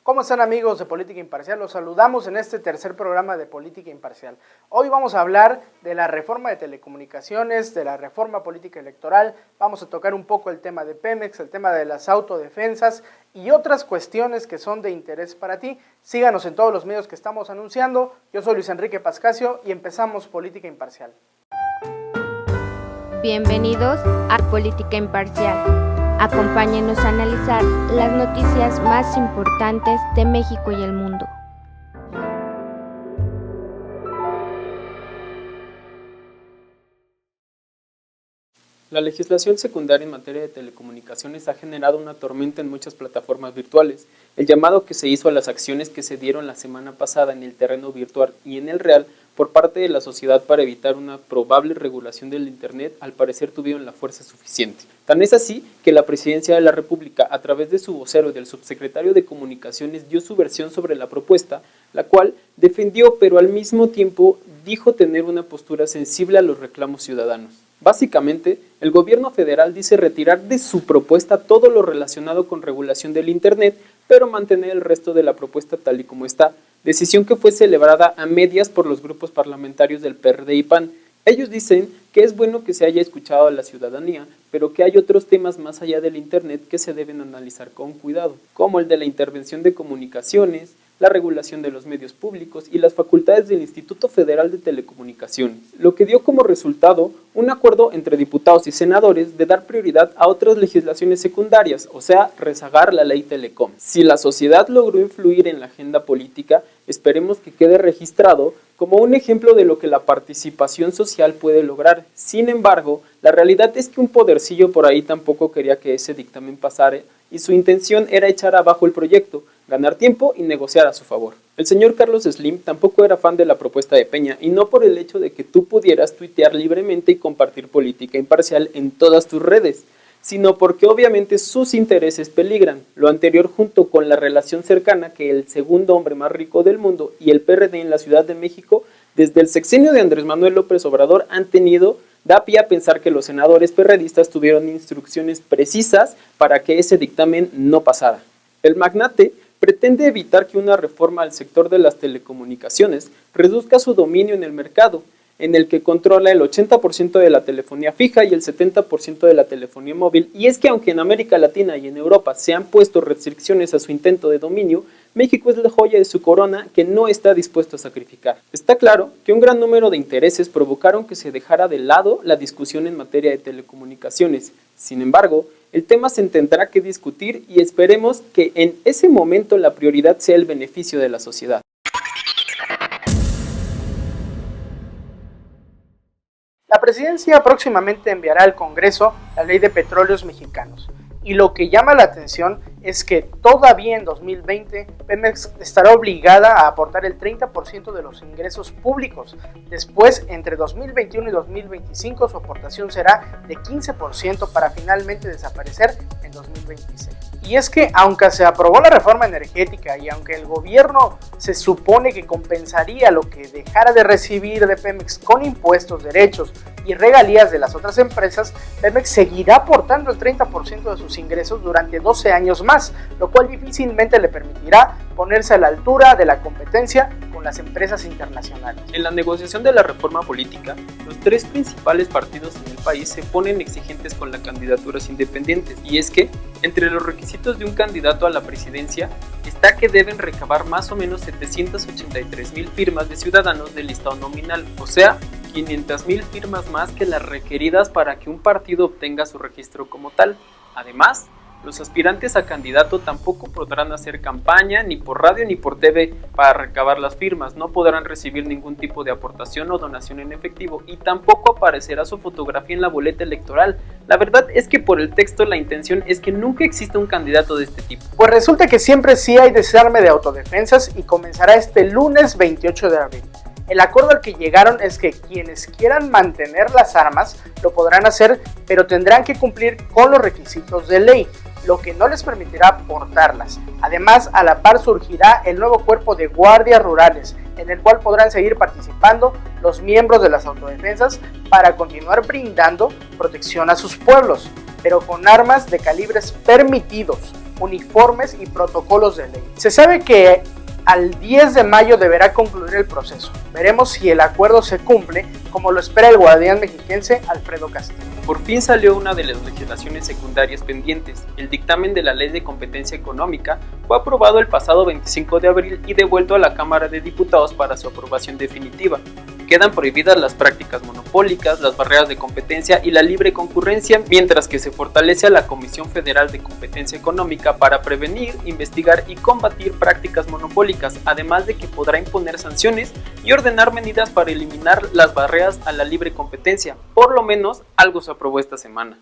¿Cómo están, amigos de Política Imparcial? Los saludamos en este tercer programa de Política Imparcial. Hoy vamos a hablar de la reforma de telecomunicaciones, de la reforma política electoral, vamos a tocar un poco el tema de Pemex, el tema de las autodefensas y otras cuestiones que son de interés para ti. Síganos en todos los medios que estamos anunciando. Yo soy Luis Enrique Pascasio y empezamos Política Imparcial. Bienvenidos a Política Imparcial. Acompáñenos a analizar las noticias más importantes de México y el mundo. La legislación secundaria en materia de telecomunicaciones ha generado una tormenta en muchas plataformas virtuales. El llamado que se hizo a las acciones que se dieron la semana pasada en el terreno virtual y en el real por parte de la sociedad para evitar una probable regulación del Internet, al parecer tuvieron la fuerza suficiente. Tan es así que la Presidencia de la República, a través de su vocero y del subsecretario de Comunicaciones, dio su versión sobre la propuesta, la cual defendió, pero al mismo tiempo dijo tener una postura sensible a los reclamos ciudadanos. Básicamente, el gobierno federal dice retirar de su propuesta todo lo relacionado con regulación del Internet, pero mantener el resto de la propuesta tal y como está, decisión que fue celebrada a medias por los grupos parlamentarios del PRD y PAN. Ellos dicen que es bueno que se haya escuchado a la ciudadanía, pero que hay otros temas más allá del Internet que se deben analizar con cuidado, como el de la intervención de comunicaciones, la regulación de los medios públicos y las facultades del Instituto Federal de Telecomunicaciones, lo que dio como resultado un acuerdo entre diputados y senadores de dar prioridad a otras legislaciones secundarias, o sea, rezagar la ley Telecom. Si la sociedad logró influir en la agenda política, esperemos que quede registrado como un ejemplo de lo que la participación social puede lograr. Sin embargo, la realidad es que un podercillo por ahí tampoco quería que ese dictamen pasara y su intención era echar abajo el proyecto, ganar tiempo y negociar a su favor. El señor Carlos Slim tampoco era fan de la propuesta de Peña, y no por el hecho de que tú pudieras tuitear libremente y compartir política imparcial en todas tus redes, sino porque obviamente sus intereses peligran, lo anterior junto con la relación cercana que el segundo hombre más rico del mundo y el PRD en la Ciudad de México, desde el sexenio de Andrés Manuel López Obrador han tenido, da pie a pensar que los senadores perredistas tuvieron instrucciones precisas para que ese dictamen no pasara. El magnate pretende evitar que una reforma al sector de las telecomunicaciones reduzca su dominio en el mercado, en el que controla el 80% de la telefonía fija y el 70% de la telefonía móvil, y es que aunque en América Latina y en Europa se han puesto restricciones a su intento de dominio, México es la joya de su corona que no está dispuesto a sacrificar. Está claro que un gran número de intereses provocaron que se dejara de lado la discusión en materia de telecomunicaciones. Sin embargo, el tema se tendrá que discutir y esperemos que en ese momento la prioridad sea el beneficio de la sociedad. La presidencia próximamente enviará al Congreso la Ley de Petróleos Mexicanos. Y lo que llama la atención es que todavía en 2020 Pemex estará obligada a aportar el 30% de los ingresos públicos. Después, entre 2021 y 2025, su aportación será de 15% para finalmente desaparecer en 2026. Y es que aunque se aprobó la reforma energética y aunque el gobierno se supone que compensaría lo que dejara de recibir de Pemex con impuestos, derechos y regalías de las otras empresas, Pemex seguirá aportando el 30% de sus ingresos durante 12 años más, lo cual difícilmente le permitirá ponerse a la altura de la competencia con las empresas internacionales. En la negociación de la reforma política, los tres principales partidos en el país se ponen exigentes con las candidaturas independientes, y es que, entre los requisitos de un candidato a la presidencia, está que deben recabar más o menos 783,000 firmas de ciudadanos del listado nominal, o sea, 500,000 firmas más que las requeridas para que un partido obtenga su registro como tal. Además, los aspirantes a candidato tampoco podrán hacer campaña ni por radio ni por TV para recabar las firmas, no podrán recibir ningún tipo de aportación o donación en efectivo y tampoco aparecerá su fotografía en la boleta electoral. La verdad es que por el texto la intención es que nunca exista un candidato de este tipo. Pues resulta que siempre sí hay desarme de autodefensas y comenzará este lunes 28 de abril. El acuerdo al que llegaron es que quienes quieran mantener las armas lo podrán hacer, pero tendrán que cumplir con los requisitos de ley, lo que no les permitirá portarlas. Además, a la par surgirá el nuevo cuerpo de guardias rurales, en el cual podrán seguir participando los miembros de las autodefensas para continuar brindando protección a sus pueblos, pero con armas de calibres permitidos. uniformes y protocolos de ley. Se sabe que al 10 de mayo deberá concluir el proceso. Veremos si el acuerdo se cumple, como lo espera el guardián mexiquense Alfredo Castillo. Por fin salió una de las legislaciones secundarias pendientes. El dictamen de la Ley de Competencia Económica fue aprobado el pasado 25 de abril y devuelto a la Cámara de Diputados para su aprobación definitiva. Quedan prohibidas las prácticas monopólicas, las barreras de competencia y la libre concurrencia, mientras que se fortalece a la Comisión Federal de Competencia Económica para prevenir, investigar y combatir prácticas monopólicas, además de que podrá imponer sanciones y ordenar medidas para eliminar las barreras a la libre competencia. Por lo menos, algo se aprobó esta semana.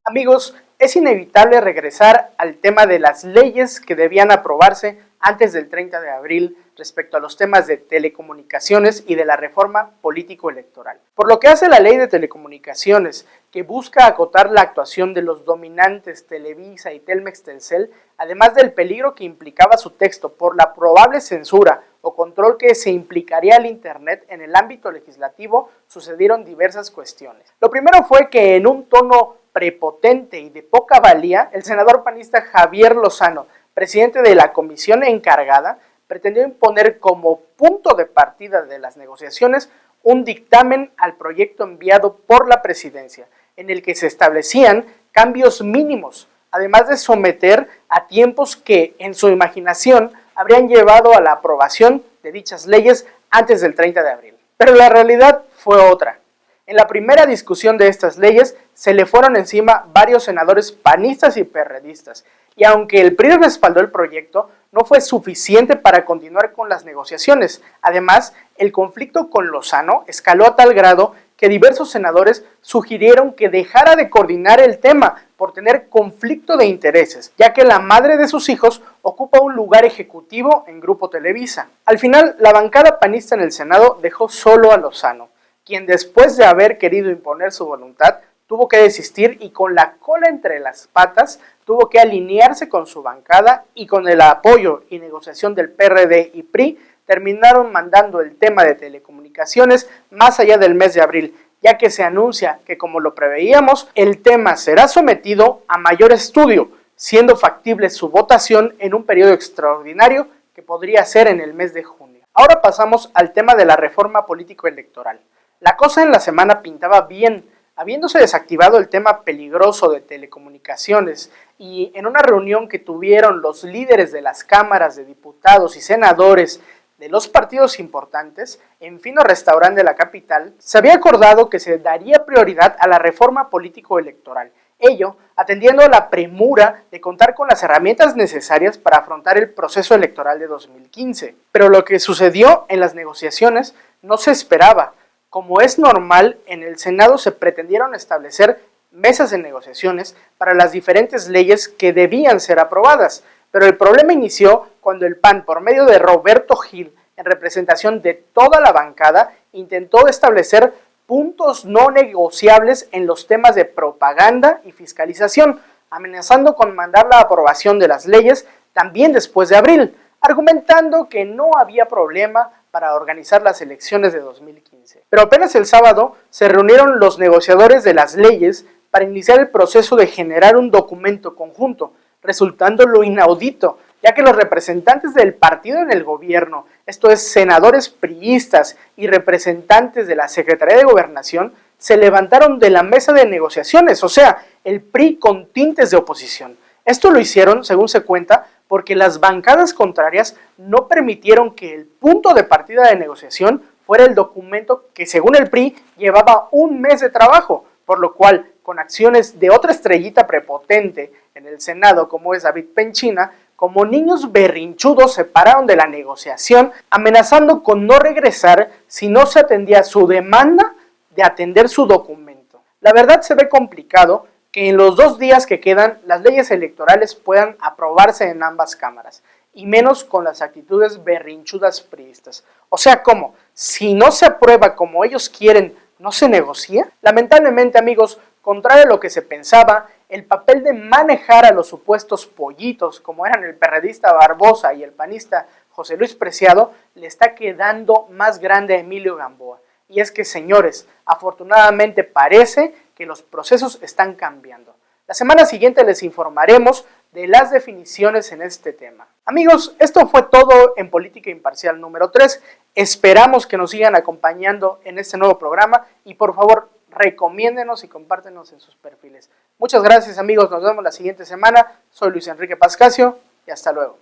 Amigos, es inevitable regresar al tema de las leyes que debían aprobarse antes del 30 de abril respecto a los temas de telecomunicaciones y de la reforma político-electoral. Por lo que hace la ley de telecomunicaciones, que busca acotar la actuación de los dominantes Televisa y Telmex-Telcel, además del peligro que implicaba su texto por la probable censura o control que se implicaría al Internet en el ámbito legislativo, sucedieron diversas cuestiones. Lo primero fue que en un tono prepotente y de poca valía, el senador panista Javier Lozano, presidente de la comisión encargada, pretendió imponer como punto de partida de las negociaciones un dictamen al proyecto enviado por la presidencia, en el que se establecían cambios mínimos, además de someter a tiempos que, en su imaginación, habrían llevado a la aprobación de dichas leyes antes del 30 de abril. Pero la realidad fue otra. En la primera discusión de estas leyes se le fueron encima varios senadores panistas y perredistas, y aunque el PRI respaldó el proyecto, no fue suficiente para continuar con las negociaciones. Además, el conflicto con Lozano escaló a tal grado que diversos senadores sugirieron que dejara de coordinar el tema por tener conflicto de intereses, ya que la madre de sus hijos ocupa un lugar ejecutivo en Grupo Televisa. Al final, la bancada panista en el Senado dejó solo a Lozano, quien después de haber querido imponer su voluntad, tuvo que desistir y con la cola entre las patas tuvo que alinearse con su bancada, y con el apoyo y negociación del PRD y PRI terminaron mandando el tema de telecomunicaciones más allá del mes de abril, ya que se anuncia que, como lo preveíamos, el tema será sometido a mayor estudio, siendo factible su votación en un periodo extraordinario que podría ser en el mes de junio. Ahora pasamos al tema de la reforma político-electoral. La cosa en la semana pintaba bien, habiéndose desactivado el tema peligroso de telecomunicaciones, y en una reunión que tuvieron los líderes de las cámaras de diputados y senadores de los partidos importantes, en Fino Restaurante de la capital, se había acordado que se daría prioridad a la reforma político-electoral, ello atendiendo a la premura de contar con las herramientas necesarias para afrontar el proceso electoral de 2015. Pero lo que sucedió en las negociaciones no se esperaba. Como es normal, en el Senado se pretendieron establecer mesas de negociaciones para las diferentes leyes que debían ser aprobadas, pero el problema inició cuando el PAN, por medio de Roberto Gil, en representación de toda la bancada, intentó establecer puntos no negociables en los temas de propaganda y fiscalización, amenazando con mandar la aprobación de las leyes también después de abril, argumentando que no había problema para organizar las elecciones de 2015. Pero apenas el sábado se reunieron los negociadores de las leyes para iniciar el proceso de generar un documento conjunto, resultando lo inaudito, ya que los representantes del partido en el gobierno, esto es, senadores priistas y representantes de la Secretaría de Gobernación, se levantaron de la mesa de negociaciones, o sea, el PRI con tintes de oposición. Esto lo hicieron, según se cuenta, porque las bancadas contrarias no permitieron que el punto de partida de negociación fuera el documento que, según el PRI, llevaba un mes de trabajo, por lo cual, con acciones de otra estrellita prepotente en el Senado, como es David Penchina, como niños berrinchudos se pararon de la negociación, amenazando con no regresar si no se atendía su demanda de atender su documento. La verdad, se ve complicado que en los 2 días que quedan las leyes electorales puedan aprobarse en ambas cámaras, y menos con las actitudes berrinchudas priistas. O sea, ¿cómo? Si no se aprueba como ellos quieren, ¿no se negocia? Lamentablemente, amigos, contrario a lo que se pensaba, el papel de manejar a los supuestos pollitos, como eran el perredista Barbosa y el panista José Luis Preciado, le está quedando más grande a Emilio Gamboa. Y es que, señores, afortunadamente parece que los procesos están cambiando. La semana siguiente les informaremos de las definiciones en este tema. Amigos, esto fue todo en Política Imparcial número 3. Esperamos que nos sigan acompañando en este nuevo programa y por favor recomiéndenos y compártenos en sus perfiles. Muchas gracias amigos, nos vemos la siguiente semana. Soy Luis Enrique Pascasio y hasta luego.